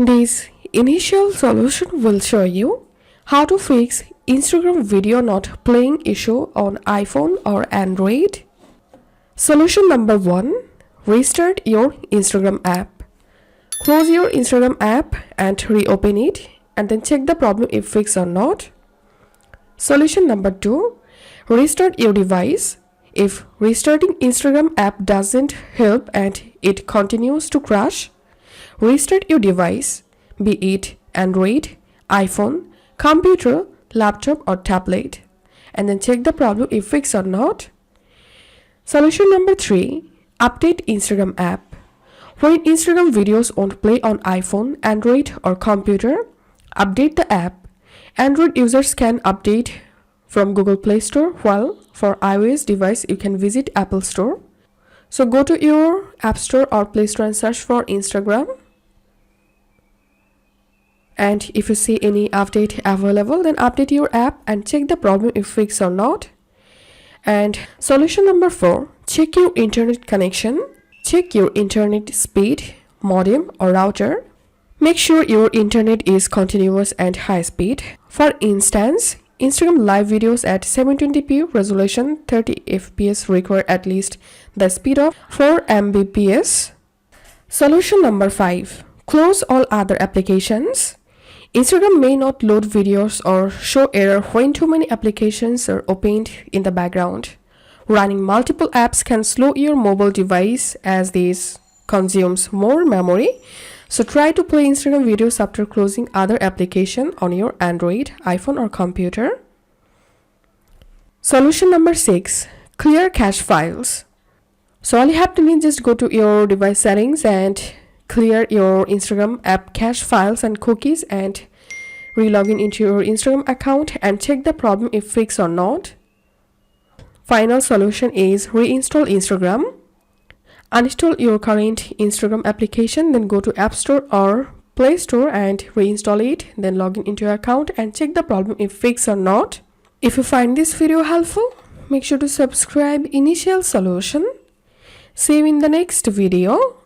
This initial solution will show you how to fix Instagram video not playing issue on iPhone or Android. Solution number 1. Restart your Instagram app. Close your Instagram app and reopen it and then check the problem if fixed or not. Solution number 2. Restart your device. If restarting Instagram app doesn't help and it continues to crash, restart your device, be it Android, iPhone, computer, laptop or tablet, and then check the problem if fixed or not. Solution number 3. Update Instagram app. When Instagram videos won't play on iPhone, Android or computer, update the app. Android users can update from Google Play Store, while for iOS device you can visit Apple Store. So go to your App Store or Play Store and search for Instagram. And if you see any update available, then update your app and check the problem if fixed or not. And solution number 4, check your internet connection. Check your internet speed, modem or router. Make sure your internet is continuous and high speed. For instance, Instagram live videos at 720p resolution 30 fps require at least the speed of 4 mbps. Solution number 5, close all other applications. Instagram may not load videos or show error when too many applications are opened in the background. Running multiple apps can slow your mobile device as this consumes more memory. So try to play Instagram videos after closing other applications on your Android, iPhone or computer. Solution number 6, clear cache files. So all you have to do is just go to your device settings and clear your Instagram app cache files and cookies and re-login into your Instagram account and check the problem if fixed or not. Final solution is reinstall Instagram. Uninstall your current Instagram application, then go to App Store or Play Store and reinstall it, then log in into your account and check the problem if fixed or not. If you find this video helpful, make sure to subscribe Initial Solution. See you in the next video.